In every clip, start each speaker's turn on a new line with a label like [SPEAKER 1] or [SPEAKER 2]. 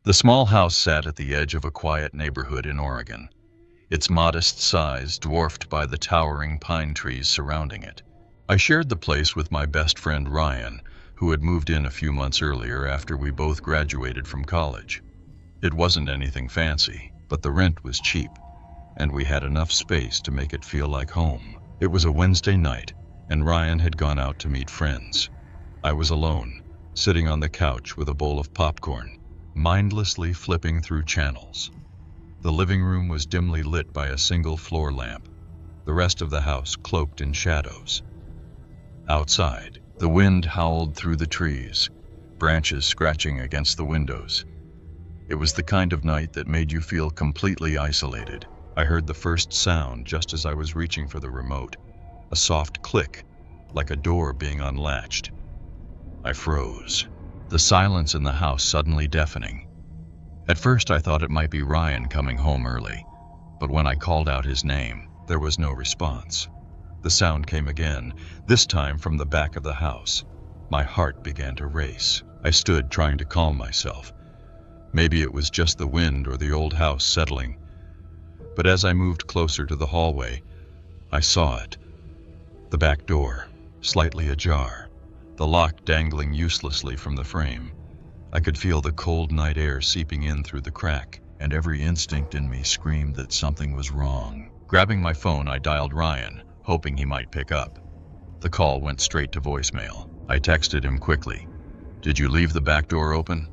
[SPEAKER 1] The small house sat at the edge of a quiet neighborhood in Oregon, its modest size dwarfed by the towering pine trees surrounding it. I shared the place with my best friend Ryan, who had moved in a few months earlier after we both graduated from college. It wasn't anything fancy, but the rent was cheap, and we had enough space to make it feel like home. It was a Wednesday night, and Ryan had gone out to meet friends. I was alone, sitting on the couch with a bowl of popcorn, mindlessly flipping through channels. The living room was dimly lit by a single floor lamp, the rest of the house cloaked in shadows. Outside, the wind howled through the trees, branches scratching against the windows. It was the kind of night that made you feel completely isolated. I heard the first sound just as I was reaching for the remote, a soft click, like a door being unlatched. I froze, the silence in the house suddenly deafening. At first I thought it might be Ryan coming home early, but when I called out his name, there was no response. The sound came again, this time from the back of the house. My heart began to race. I stood trying to calm myself. Maybe it was just the wind or the old house settling. But as I moved closer to the hallway, I saw it. The back door, slightly ajar, the lock dangling uselessly from the frame. I could feel the cold night air seeping in through the crack, and every instinct in me screamed that something was wrong. Grabbing my phone, I dialed Ryan, hoping he might pick up. The call went straight to voicemail. I texted him quickly, "Did you leave the back door open?"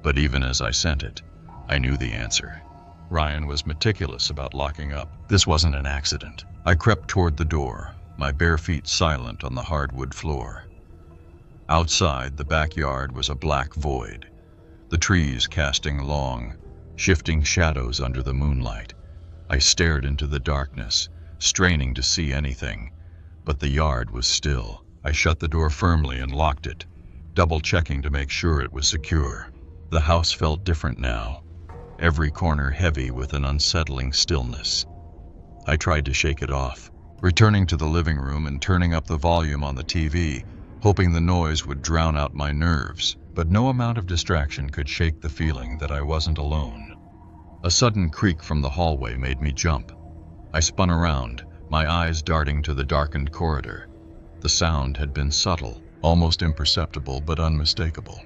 [SPEAKER 1] But even as I sent it, I knew the answer. Ryan was meticulous about locking up. This wasn't an accident. I crept toward the door, my bare feet silent on the hardwood floor. Outside, the backyard was a black void, the trees casting long, shifting shadows under the moonlight. I stared into the darkness, straining to see anything, but the yard was still. I shut the door firmly and locked it, double-checking to make sure it was secure. The house felt different now, every corner heavy with an unsettling stillness. I tried to shake it off, returning to the living room and turning up the volume on the TV, hoping the noise would drown out my nerves, but no amount of distraction could shake the feeling that I wasn't alone. A sudden creak from the hallway made me jump. I spun around, my eyes darting to the darkened corridor. The sound had been subtle, almost imperceptible but unmistakable.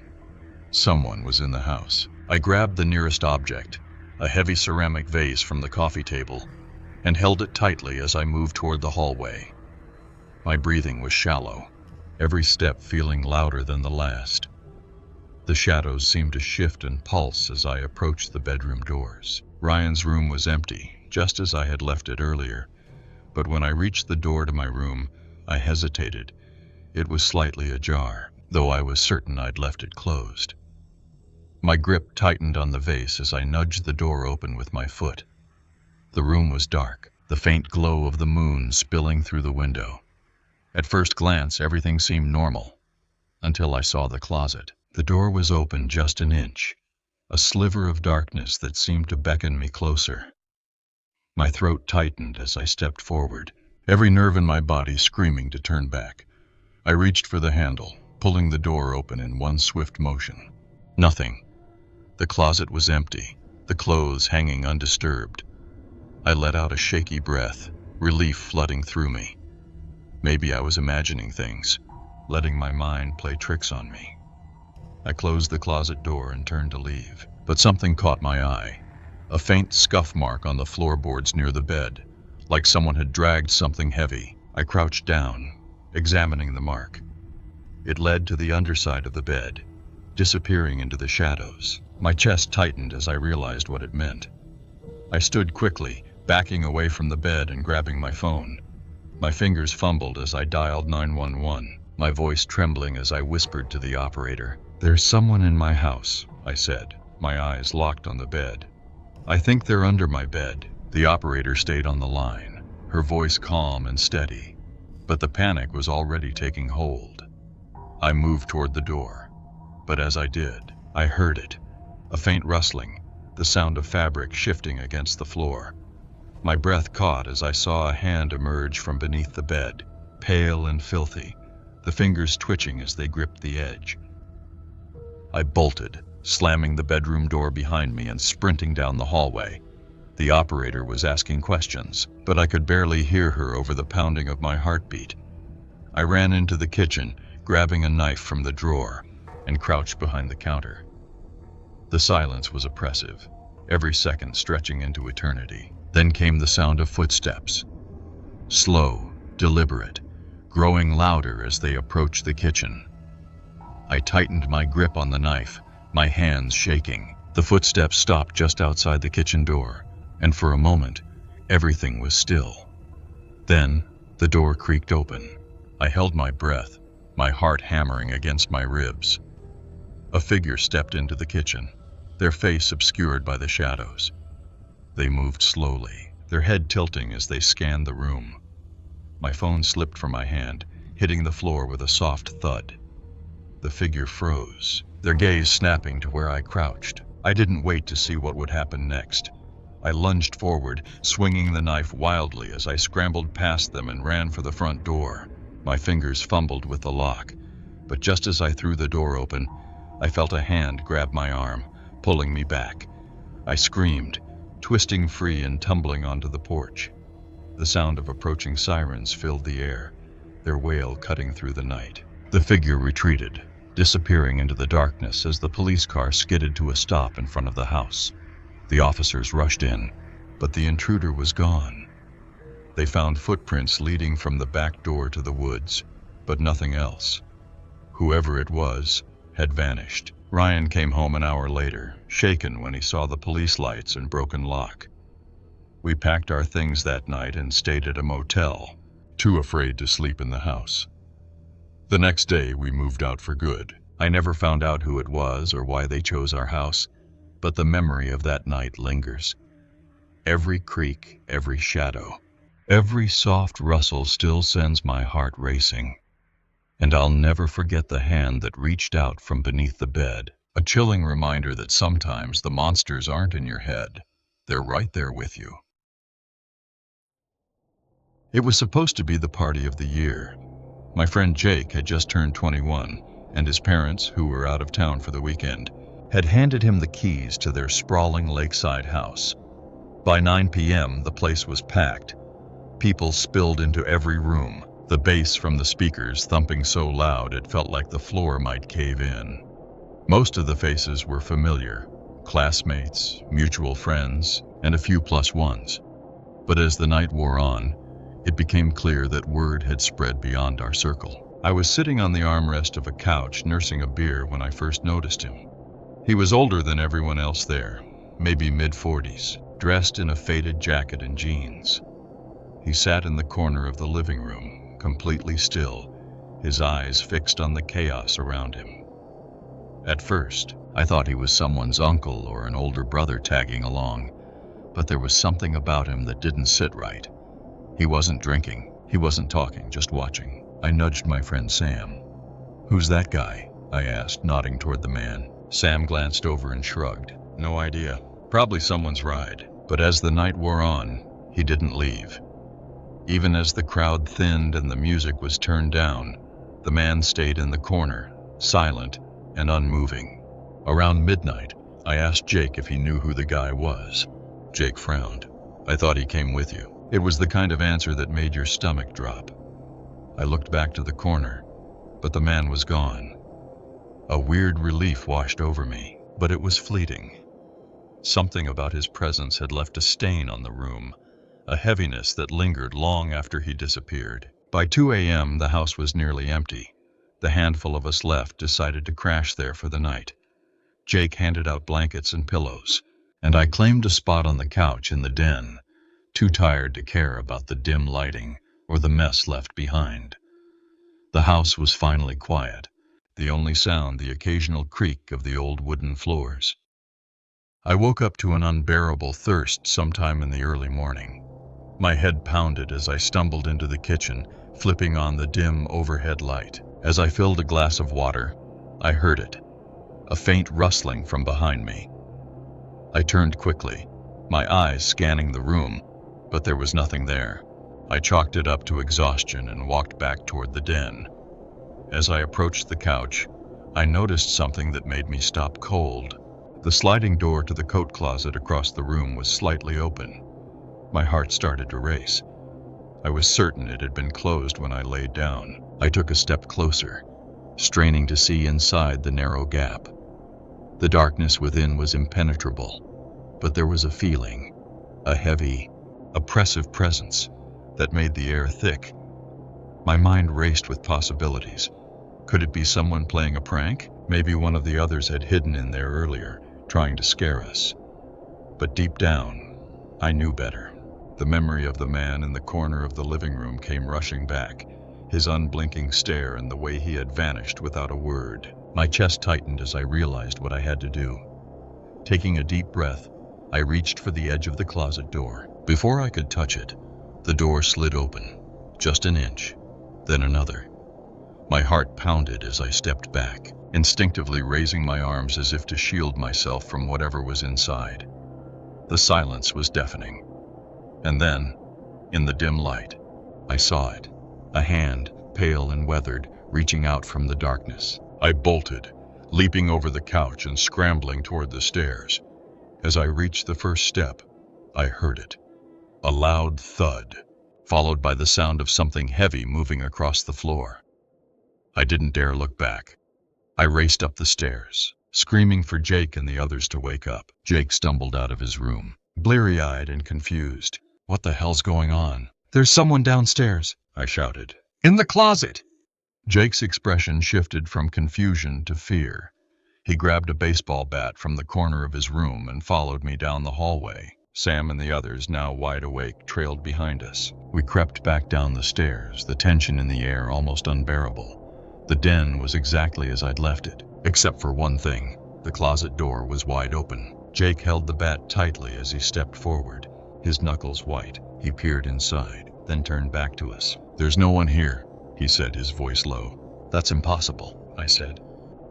[SPEAKER 1] Someone was in the house. I grabbed the nearest object, a heavy ceramic vase from the coffee table, and held it tightly as I moved toward the hallway. My breathing was shallow, every step feeling louder than the last. The shadows seemed to shift and pulse as I approached the bedroom doors. Ryan's room was empty, just as I had left it earlier, but when I reached the door to my room, I hesitated. It was slightly ajar, though I was certain I'd left it closed. My grip tightened on the vase as I nudged the door open with my foot. The room was dark, the faint glow of the moon spilling through the window. At first glance, everything seemed normal, until I saw the closet. The door was open just an inch, a sliver of darkness that seemed to beckon me closer. My throat tightened as I stepped forward, every nerve in my body screaming to turn back. I reached for the handle, pulling the door open in one swift motion. Nothing. The closet was empty, the clothes hanging undisturbed. I let out a shaky breath, relief flooding through me. Maybe I was imagining things, letting my mind play tricks on me. I closed the closet door and turned to leave, but something caught my eye. A faint scuff mark on the floorboards near the bed, like someone had dragged something heavy. I crouched down, examining the mark. It led to the underside of the bed, disappearing into the shadows. My chest tightened as I realized what it meant. I stood quickly, backing away from the bed and grabbing my phone. My fingers fumbled as I dialed 911, my voice trembling as I whispered to the operator. "There's someone in my house," I said, my eyes locked on the bed. "I think they're under my bed." The operator stayed on the line, her voice calm and steady, but the panic was already taking hold. I moved toward the door, but as I did, I heard it, a faint rustling, the sound of fabric shifting against the floor. My breath caught as I saw a hand emerge from beneath the bed, pale and filthy, the fingers twitching as they gripped the edge. I bolted, slamming the bedroom door behind me and sprinting down the hallway. The operator was asking questions, but I could barely hear her over the pounding of my heartbeat. I ran into the kitchen, grabbing a knife from the drawer, and crouched behind the counter. The silence was oppressive, every second stretching into eternity. Then came the sound of footsteps. Slow, deliberate, growing louder as they approached the kitchen. I tightened my grip on the knife, my hands shaking. The footsteps stopped just outside the kitchen door, and for a moment, everything was still. Then, the door creaked open. I held my breath, my heart hammering against my ribs. A figure stepped into the kitchen, their face obscured by the shadows. They moved slowly, their head tilting as they scanned the room. My phone slipped from my hand, hitting the floor with a soft thud. The figure froze, their gaze snapping to where I crouched. I didn't wait to see what would happen next. I lunged forward, swinging the knife wildly as I scrambled past them and ran for the front door. My fingers fumbled with the lock, but just as I threw the door open, I felt a hand grab my arm, pulling me back. I screamed, twisting free and tumbling onto the porch. The sound of approaching sirens filled the air, their wail cutting through the night. The figure retreated, disappearing into the darkness as the police car skidded to a stop in front of the house. The officers rushed in, but the intruder was gone. They found footprints leading from the back door to the woods, but nothing else. Whoever it was had vanished. Ryan came home an hour later, shaken when he saw the police lights and broken lock. We packed our things that night and stayed at a motel, too afraid to sleep in the house. The next day we moved out for good. I never found out who it was or why they chose our house, but the memory of that night lingers. Every creak, every shadow, every soft rustle still sends my heart racing. And I'll never forget the hand that reached out from beneath the bed, a chilling reminder that sometimes the monsters aren't in your head, they're right there with you. It was supposed to be the party of the year. My friend Jake had just turned 21, and his parents, who were out of town for the weekend, had handed him the keys to their sprawling lakeside house. By 9 p.m., the place was packed. People spilled into every room, the bass from the speakers thumping so loud it felt like the floor might cave in. Most of the faces were familiar, classmates, mutual friends, and a few plus ones. But as the night wore on, it became clear that word had spread beyond our circle. I was sitting on the armrest of a couch nursing a beer when I first noticed him. He was older than everyone else there, maybe mid-40s, dressed in a faded jacket and jeans. He sat in the corner of the living room, completely still, his eyes fixed on the chaos around him. At first, I thought he was someone's uncle or an older brother tagging along, but there was something about him that didn't sit right. He wasn't drinking, he wasn't talking, just watching. I nudged my friend Sam. "Who's that guy?" I asked, nodding toward the man. Sam glanced over and shrugged. "No idea. Probably someone's ride." But as the night wore on, he didn't leave. Even as the crowd thinned and the music was turned down, the man stayed in the corner, silent and unmoving. Around midnight, I asked Jake if he knew who the guy was. Jake frowned. "I thought he came with you." It was the kind of answer that made your stomach drop. I looked back to the corner, but the man was gone. A weird relief washed over me, but it was fleeting. Something about his presence had left a stain on the room, a heaviness that lingered long after he disappeared. By 2 a.m., the house was nearly empty. The handful of us left decided to crash there for the night. Jake handed out blankets and pillows, and I claimed a spot on the couch in the den, too tired to care about the dim lighting or the mess left behind. The house was finally quiet, the only sound the occasional creak of the old wooden floors. I woke up to an unbearable thirst sometime in the early morning. My head pounded as I stumbled into the kitchen, flipping on the dim overhead light. As I filled a glass of water, I heard it, a faint rustling from behind me. I turned quickly, my eyes scanning the room, but there was nothing there. I chalked it up to exhaustion and walked back toward the den. As I approached the couch, I noticed something that made me stop cold. The sliding door to the coat closet across the room was slightly open. My heart started to race. I was certain it had been closed when I laid down. I took a step closer, straining to see inside the narrow gap. The darkness within was impenetrable, but there was a feeling, a heavy, oppressive presence that made the air thick. My mind raced with possibilities. Could it be someone playing a prank? Maybe one of the others had hidden in there earlier, trying to scare us. But deep down, I knew better. The memory of the man in the corner of the living room came rushing back, his unblinking stare and the way he had vanished without a word. My chest tightened as I realized what I had to do. Taking a deep breath, I reached for the edge of the closet door. Before I could touch it, the door slid open, just an inch, then another. My heart pounded as I stepped back, instinctively raising my arms as if to shield myself from whatever was inside. The silence was deafening. And then, in the dim light, I saw it, a hand, pale and weathered, reaching out from the darkness. I bolted, leaping over the couch and scrambling toward the stairs. As I reached the first step, I heard it. A loud thud, followed by the sound of something heavy moving across the floor. I didn't dare look back. I raced up the stairs, screaming for Jake and the others to wake up. Jake stumbled out of his room, bleary-eyed and confused. "What the hell's going on?" "There's someone downstairs," I shouted. "In the closet!" Jake's expression shifted from confusion to fear. He grabbed a baseball bat from the corner of his room and followed me down the hallway. Sam and the others, now wide awake, trailed behind us. We crept back down the stairs, the tension in the air almost unbearable. The den was exactly as I'd left it, except for one thing. The closet door was wide open. Jake held the bat tightly as he stepped forward, his knuckles white. He peered inside, then turned back to us. "There's no one here," he said, his voice low. "That's impossible," I said.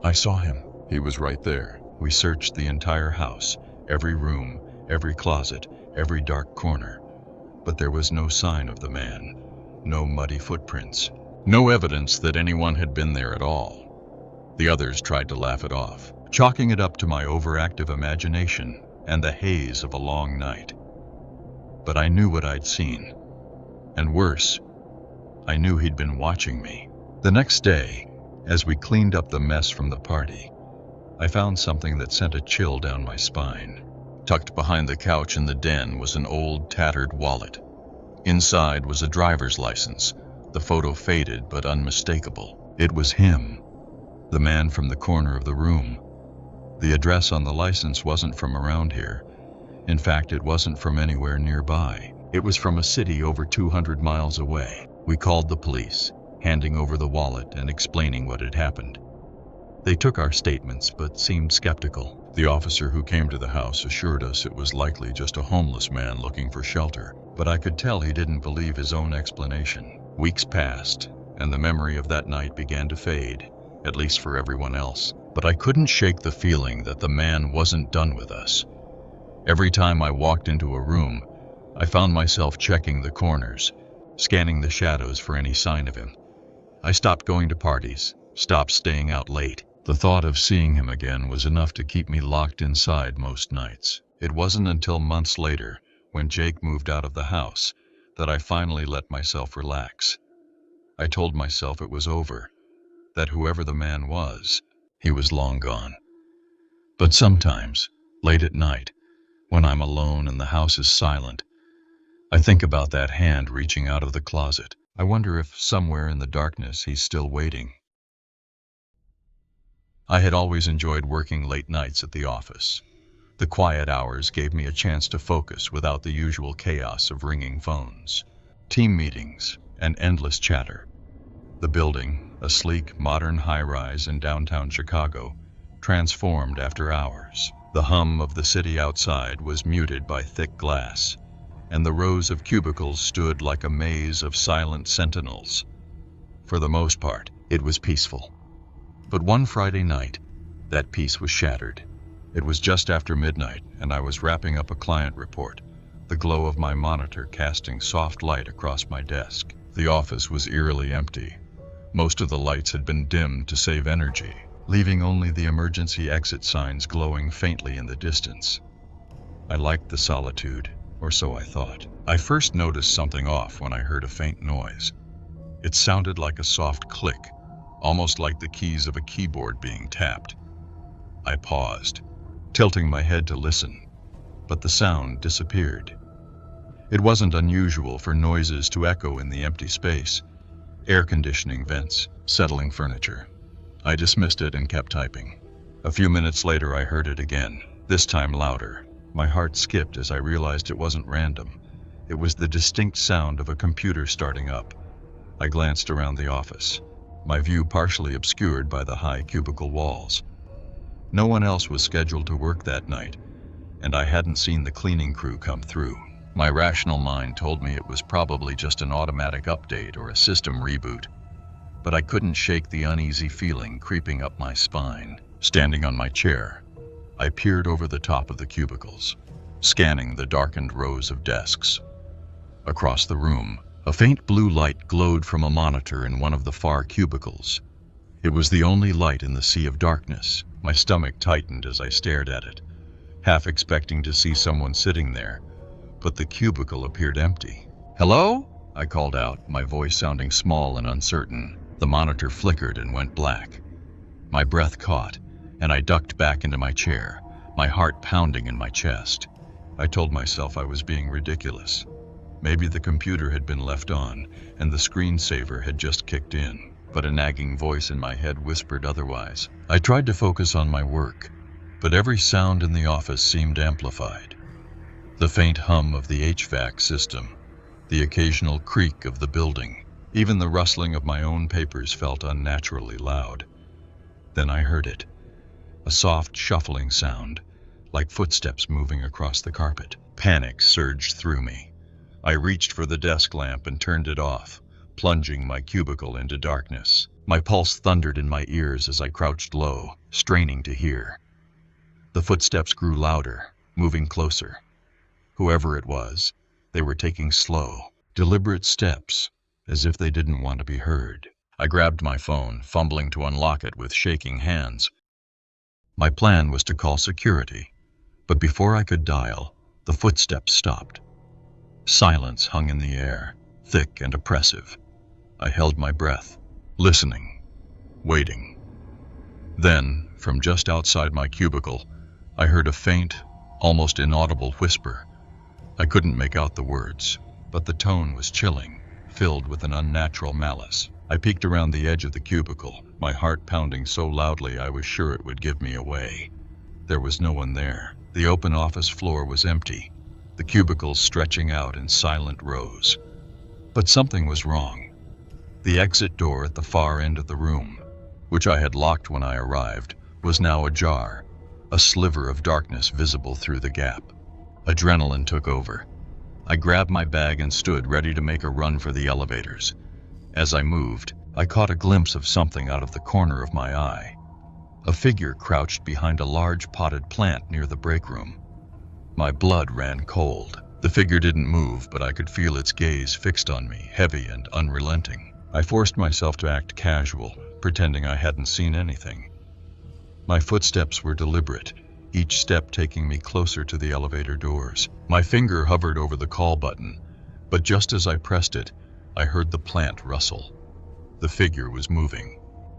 [SPEAKER 1] "I saw him. He was right there." We searched the entire house, every room, every closet, every dark corner. But there was no sign of the man, no muddy footprints, no evidence that anyone had been there at all. The others tried to laugh it off, chalking it up to my overactive imagination and the haze of a long night. But I knew what I'd seen. And worse, I knew he'd been watching me. The next day, as we cleaned up the mess from the party, I found something that sent a chill down my spine. Tucked behind the couch in the den was an old, tattered wallet. Inside was a driver's license, the photo faded but unmistakable. It was him, the man from the corner of the room. The address on the license wasn't from around here. In fact, it wasn't from anywhere nearby. It was from a city over 200 miles away. We called the police, handing over the wallet and explaining what had happened. They took our statements but seemed skeptical. The officer who came to the house assured us it was likely just a homeless man looking for shelter, but I could tell he didn't believe his own explanation. Weeks passed, and the memory of that night began to fade, at least for everyone else. But I couldn't shake the feeling that the man wasn't done with us. Every time I walked into a room, I found myself checking the corners, scanning the shadows for any sign of him. I stopped going to parties, stopped staying out late. The thought of seeing him again was enough to keep me locked inside most nights. It wasn't until months later, when Jake moved out of the house, that I finally let myself relax. I told myself it was over, that whoever the man was, he was long gone. But sometimes, late at night, when I'm alone and the house is silent, I think about that hand reaching out of the closet. I wonder if somewhere in the darkness he's still waiting. I had always enjoyed working late nights at the office. The quiet hours gave me a chance to focus without the usual chaos of ringing phones, team meetings, and endless chatter. The building, a sleek, modern high-rise in downtown Chicago, transformed after hours. The hum of the city outside was muted by thick glass, and the rows of cubicles stood like a maze of silent sentinels. For the most part, it was peaceful. But one Friday night, that peace was shattered. It was just after midnight, and I was wrapping up a client report, the glow of my monitor casting soft light across my desk. The office was eerily empty. Most of the lights had been dimmed to save energy. leaving only the emergency exit signs glowing faintly in the distance. I liked the solitude, or so I thought. I first noticed something off when I heard a faint noise. It sounded like a soft click, almost like the keys of a keyboard being tapped. I paused, tilting my head to listen, but the sound disappeared. It wasn't unusual for noises to echo in the empty space. Air conditioning vents, settling furniture. I dismissed it and kept typing. A few minutes later I heard it again, this time louder. My heart skipped as I realized it wasn't random. It was the distinct sound of a computer starting up. I glanced around the office, my view partially obscured by the high cubicle walls. No one else was scheduled to work that night, and I hadn't seen the cleaning crew come through. My rational mind told me it was probably just an automatic update or a system reboot, but I couldn't shake the uneasy feeling creeping up my spine. Standing on my chair, I peered over the top of the cubicles, scanning the darkened rows of desks. Across the room, a faint blue light glowed from a monitor in one of the far cubicles. It was the only light in the sea of darkness. My stomach tightened as I stared at it, half expecting to see someone sitting there, but the cubicle appeared empty. "Hello?" I called out, my voice sounding small and uncertain. The monitor flickered and went black. My breath caught, and I ducked back into my chair, my heart pounding in my chest. I told myself I was being ridiculous. Maybe the computer had been left on, and the screensaver had just kicked in, but a nagging voice in my head whispered otherwise. I tried to focus on my work, but every sound in the office seemed amplified. The faint hum of the HVAC system, the occasional creak of the building, even the rustling of my own papers felt unnaturally loud. Then I heard it, a soft shuffling sound, like footsteps moving across the carpet. Panic surged through me. I reached for the desk lamp and turned it off, plunging my cubicle into darkness. My pulse thundered in my ears as I crouched low, straining to hear. The footsteps grew louder, moving closer. Whoever it was, they were taking slow, deliberate steps, as if they didn't want to be heard. I grabbed my phone, fumbling to unlock it with shaking hands. My plan was to call security, but before I could dial, the footsteps stopped. Silence hung in the air, thick and oppressive. I held my breath, listening, waiting. Then, from just outside my cubicle, I heard a faint, almost inaudible whisper. I couldn't make out the words, but the tone was chilling, filled with an unnatural malice. I peeked around the edge of the cubicle, my heart pounding so loudly I was sure it would give me away. There was no one there. The open office floor was empty, the cubicles stretching out in silent rows. But something was wrong. The exit door at the far end of the room, which I had locked when I arrived, was now ajar, a sliver of darkness visible through the gap. Adrenaline took over. I grabbed my bag and stood ready to make a run for the elevators. As I moved, I caught a glimpse of something out of the corner of my eye. A figure crouched behind a large potted plant near the break room. My blood ran cold. The figure didn't move, but I could feel its gaze fixed on me, heavy and unrelenting. I forced myself to act casual, pretending I hadn't seen anything. My footsteps were deliberate, each step taking me closer to the elevator doors. My finger hovered over the call button, but just as I pressed it, I heard the plant rustle. The figure was moving.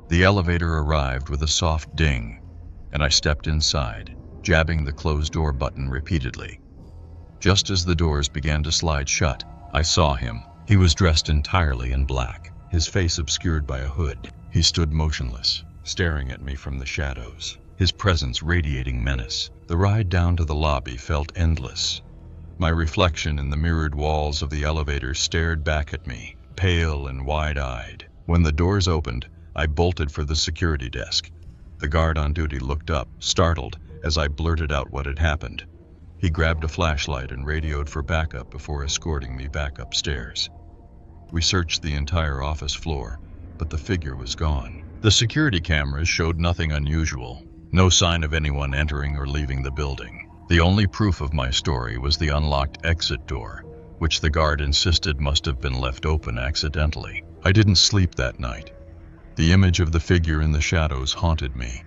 [SPEAKER 1] The elevator arrived with a soft ding, and I stepped inside, jabbing the closed door button repeatedly. Just as the doors began to slide shut, I saw him. He was dressed entirely in black, his face obscured by a hood. He stood motionless, staring at me from the shadows, his presence radiating menace. The ride down to the lobby felt endless. My reflection in the mirrored walls of the elevator stared back at me, pale and wide-eyed. When the doors opened, I bolted for the security desk. The guard on duty looked up, startled, as I blurted out what had happened. He grabbed a flashlight and radioed for backup before escorting me back upstairs. We searched the entire office floor, but the figure was gone. The security cameras showed nothing unusual, no sign of anyone entering or leaving the building. The only proof of my story was the unlocked exit door, which the guard insisted must have been left open accidentally. I didn't sleep that night. The image of the figure in the shadows haunted me,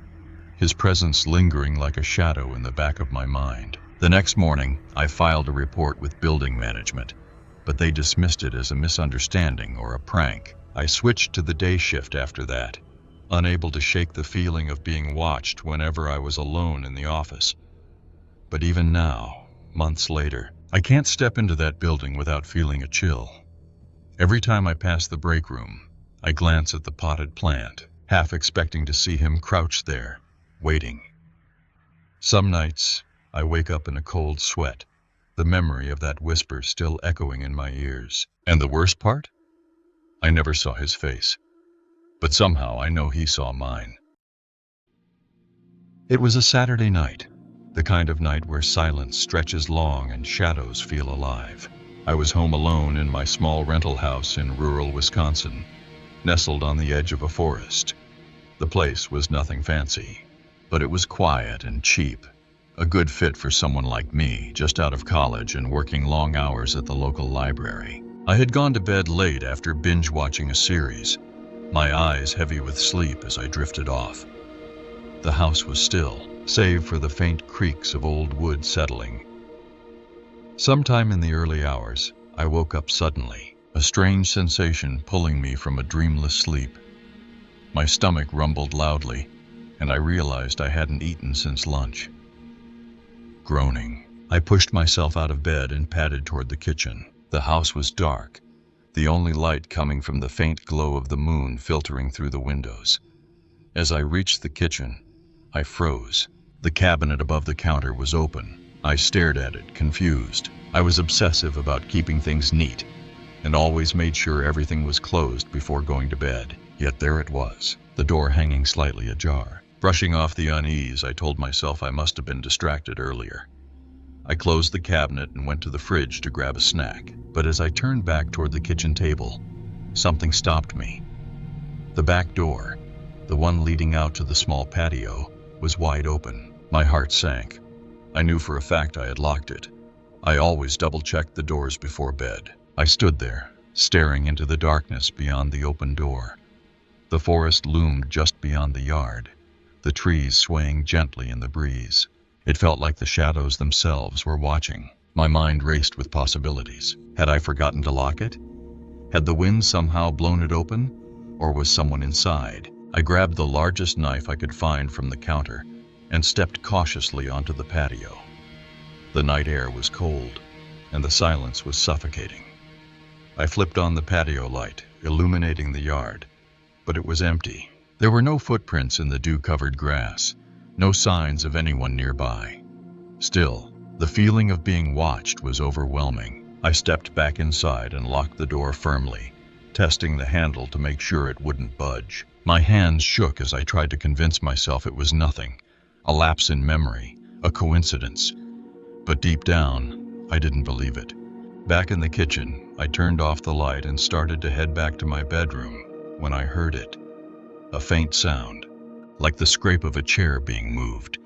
[SPEAKER 1] his presence lingering like a shadow in the back of my mind. The next morning, I filed a report with building management, but they dismissed it as a misunderstanding or a prank. I switched to the day shift after that, unable to shake the feeling of being watched whenever I was alone in the office. But even now, months later, I can't step into that building without feeling a chill. Every time I pass the break room, I glance at the potted plant, half expecting to see him crouched there, waiting. Some nights, I wake up in a cold sweat, the memory of that whisper still echoing in my ears. And the worst part? I never saw his face, but somehow I know he saw mine. It was a Saturday night, the kind of night where silence stretches long and shadows feel alive. I was home alone in my small rental house in rural Wisconsin, nestled on the edge of a forest. The place was nothing fancy, but it was quiet and cheap, a good fit for someone like me, just out of college and working long hours at the local library. I had gone to bed late after binge-watching a series, my eyes heavy with sleep as I drifted off. The house was still, save for the faint creaks of old wood settling. Sometime in the early hours, I woke up suddenly, a strange sensation pulling me from a dreamless sleep. My stomach rumbled loudly, and I realized I hadn't eaten since lunch. Groaning, I pushed myself out of bed and padded toward the kitchen. The house was dark, the only light coming from the faint glow of the moon filtering through the windows. As I reached the kitchen, I froze. The cabinet above the counter was open. I stared at it, confused. I was obsessive about keeping things neat, and always made sure everything was closed before going to bed. Yet there it was, the door hanging slightly ajar. Brushing off the unease, I told myself I must have been distracted earlier. I closed the cabinet and went to the fridge to grab a snack. But as I turned back toward the kitchen table, something stopped me. The back door, the one leading out to the small patio, was wide open. My heart sank. I knew for a fact I had locked it. I always double-checked the doors before bed. I stood there, staring into the darkness beyond the open door. The forest loomed just beyond the yard, the trees swaying gently in the breeze. It felt like the shadows themselves were watching. My mind raced with possibilities. Had I forgotten to lock it? Had the wind somehow blown it open? Or was someone inside? I grabbed the largest knife I could find from the counter and stepped cautiously onto the patio. The night air was cold, and the silence was suffocating. I flipped on the patio light, illuminating the yard, but it was empty. There were no footprints in the dew-covered grass, no signs of anyone nearby. Still, the feeling of being watched was overwhelming. I stepped back inside and locked the door firmly, testing the handle to make sure it wouldn't budge. My hands shook as I tried to convince myself it was nothing, a lapse in memory, a coincidence. But deep down, I didn't believe it. Back in the kitchen, I turned off the light and started to head back to my bedroom when I heard it. A faint sound, like the scrape of a chair being moved.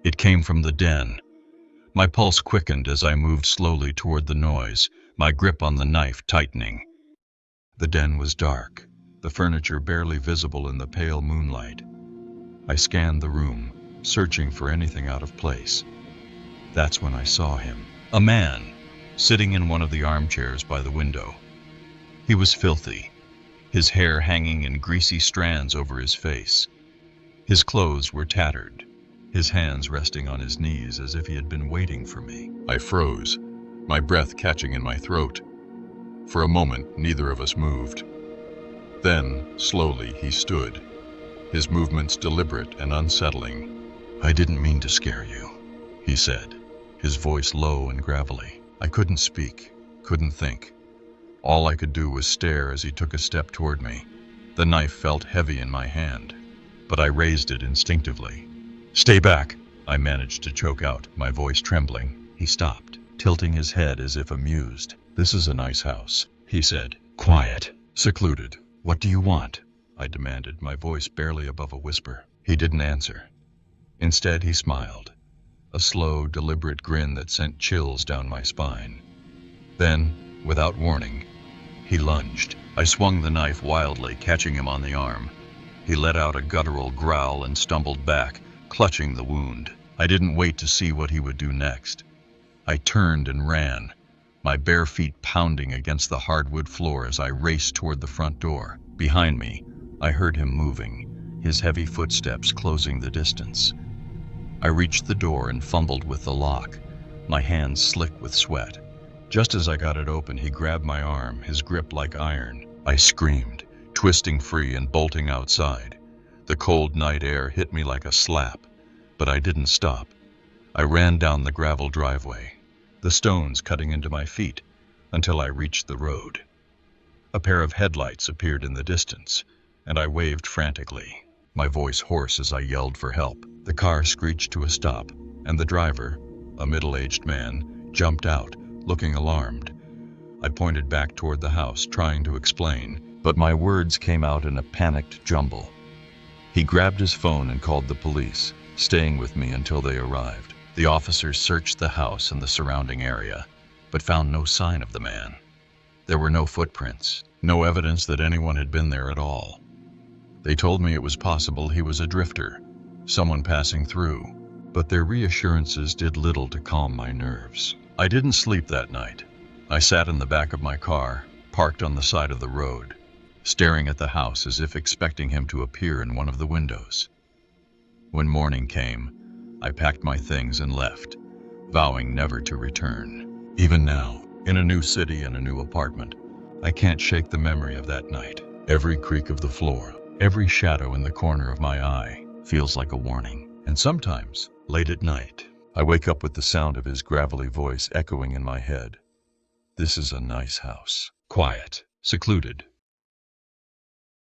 [SPEAKER 1] It came from the den. My pulse quickened as I moved slowly toward the noise, my grip on the knife tightening. The den was dark, the furniture barely visible in the pale moonlight. I scanned the room, searching for anything out of place. That's when I saw him. A man, sitting in one of the armchairs by the window. He was filthy, his hair hanging in greasy strands over his face. His clothes were tattered, his hands resting on his knees as if he had been waiting for me. I froze, my breath catching in my throat. For a moment, neither of us moved. Then, slowly, he stood, his movements deliberate and unsettling. "I didn't mean to scare you," he said, his voice low and gravelly. I couldn't speak, couldn't think. All I could do was stare as he took a step toward me. The knife felt heavy in my hand, but I raised it instinctively. "Stay back," I managed to choke out, my voice trembling. He stopped, tilting his head as if amused. "This is a nice house," he said. "Quiet, secluded. What do you want?" I demanded, my voice barely above a whisper. He didn't answer. Instead, he smiled, a slow, deliberate grin that sent chills down my spine. Then, without warning, he lunged. I swung the knife wildly, catching him on the arm. He let out a guttural growl and stumbled back, clutching the wound. I didn't wait to see what he would do next. I turned and ran, my bare feet pounding against the hardwood floor as I raced toward the front door. Behind me, I heard him moving, his heavy footsteps closing the distance. I reached the door and fumbled with the lock, my hands slick with sweat. Just as I got it open, he grabbed my arm, his grip like iron. I screamed, twisting free and bolting outside. The cold night air hit me like a slap, but I didn't stop. I ran down the gravel driveway, the stones cutting into my feet, until I reached the road. A pair of headlights appeared in the distance, and I waved frantically, my voice hoarse as I yelled for help. The car screeched to a stop, and the driver, a middle-aged man, jumped out, looking alarmed. I pointed back toward the house, trying to explain, but my words came out in a panicked jumble. He grabbed his phone and called the police, staying with me until they arrived. The officers searched the house and the surrounding area, but found no sign of the man. There were no footprints, no evidence that anyone had been there at all. They told me it was possible he was a drifter, someone passing through, but their reassurances did little to calm my nerves. I didn't sleep that night. I sat in the back of my car, parked on the side of the road, staring at the house as if expecting him to appear in one of the windows. When morning came, I packed my things and left, vowing never to return. Even now, in a new city and a new apartment, I can't shake the memory of that night. Every creak of the floor, every shadow in the corner of my eye feels like a warning. And sometimes, late at night, I wake up with the sound of his gravelly voice echoing in my head. This is a nice house. Quiet, secluded,